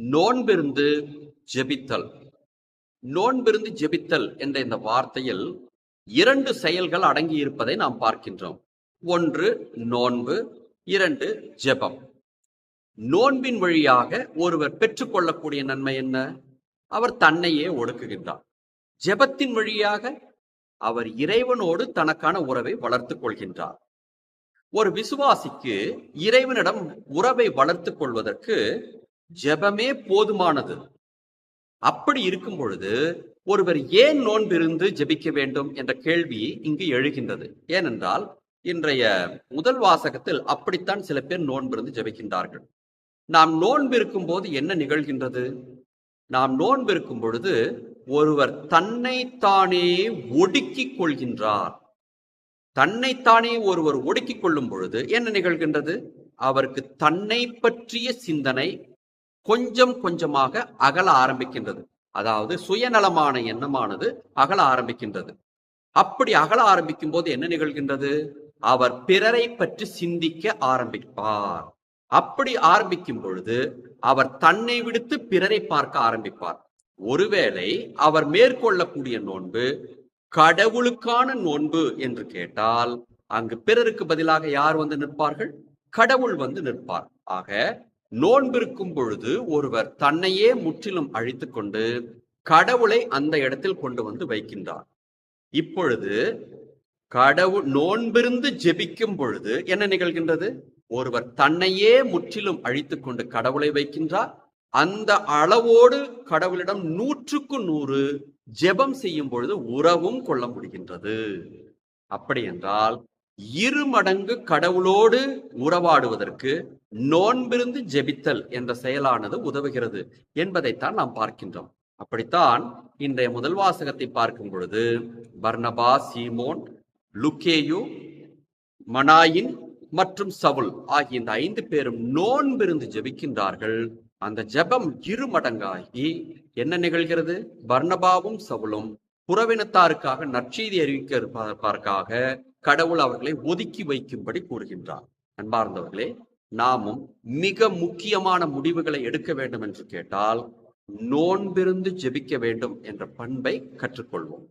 நோன்பிருந்து ஜெபித்தல். நோன்பிருந்து ஜெபித்தல் என்ற இந்த வார்த்தையில் 2 செயல்கள் அடங்கி இருப்பதை நாம் பார்க்கின்றோம். 1 நோன்பு, 2 ஜெபம். நோன்பின் வழியாக ஒருவர் பெற்றுக்கொள்ளக்கூடிய நன்மை என்ன? அவர் தன்னையே ஒடுக்குகின்றார். ஜெபத்தின் வழியாக அவர் இறைவனோடு தனக்கான உறவை வளர்த்துக் கொள்கின்றார். ஒரு விசுவாசிக்கு இறைவனிடம் உறவை வளர்த்துக் கொள்வதற்கு ஜெபமே போதுமானது. அப்படி இருக்கும் பொழுது ஒருவர் ஏன் நோன்பிருந்து ஜெபிக்க வேண்டும் என்ற கேள்வி இங்கு எழுகின்றது. ஏனென்றால் இன்றைய முதல் வாசகத்தில் அப்படித்தான் சில பேர் நோன்பிருந்து ஜெபிக்கின்றார்கள். நாம் நோன்பிருக்கும் போது என்ன நிகழ்கின்றது? நாம் நோன்பிருக்கும் பொழுது ஒருவர் தன்னைத்தானே ஒடுக்கிக் கொள்கின்றார். தன்னைத்தானே ஒருவர் ஒடுக்கிக் கொள்ளும் பொழுது என்ன நிகழ்கின்றது? அவருக்கு தன்னை பற்றிய சிந்தனை கொஞ்சம் கொஞ்சமாக அகல ஆரம்பிக்கின்றது. அதாவது சுயநலமான எண்ணமானது அகல ஆரம்பிக்கின்றது. அப்படி அகல ஆரம்பிக்கும் போது என்ன நிகழ்கின்றது? அவர் பிறரை பற்றி சிந்திக்க ஆரம்பிப்பார். அப்படி ஆரம்பிக்கும் பொழுது அவர் தன்னை விடுத்து பிறரை பார்க்க ஆரம்பிப்பார். ஒருவேளை அவர் மேற்கொள்ளக்கூடிய நோன்பு கடவுளுக்கான நோன்பு என்று கேட்டால் அங்கு பிறருக்கு பதிலாக யார் வந்து நிற்பார்கள்? கடவுள் வந்து நிற்பார். ஆக நோன்பிருக்கும் பொழுது ஒருவர் தன்னையே முற்றிலும் அழித்துக் கொண்டு கடவுளை அந்த இடத்தில் கொண்டு வந்து வைக்கின்றார். இப்பொழுது கடவுள் நோன்பிருந்து ஜெபிக்கும் பொழுது என்ன நிகழ்கின்றது? ஒருவர் தன்னையே முற்றிலும் அழித்துக் கொண்டு கடவுளை வைக்கின்றார். அந்த அளவோடு கடவுளிடம் 100க்கு 100 ஜெபம் செய்யும் பொழுது உறவும் கொள்ள முடிகின்றது. அப்படி என்றால் 2 மடங்கு கடவுளோடு உறவாடுவதற்கு நோன்பிருந்து ஜெபித்தல் என்ற செயலானது உதவுகிறது என்பதைத்தான் நாம் பார்க்கின்றோம். அப்படித்தான் இன்றைய முதல் வாசகத்தை பார்க்கும் பொழுது பர்னபா, சீமோன், லுக்கேயு, மனாயின் மற்றும் சவுல் ஆகிய இந்த 5 பேரும் நோன்பிருந்து ஜெபிக்கின்றார்கள். அந்த ஜெபம் 2 மடங்காகி என்ன நிகழ்கிறது? பர்னபாவும் சவுலும் புறவினத்தாருக்காக நற்செய்தி அறிவிப்பதற்காக கடவுள் அவர்களை ஒதுக்கி வைக்கும்படி கூறுகின்றார். அன்பார்ந்தவர்களே, நாமும் மிக முக்கியமான முடிவுகளை எடுக்க வேண்டும் என்று கேட்டால் நோன்பிருந்து ஜெபிக்க வேண்டும் என்ற பண்பை கற்றுக்கொள்வோம்.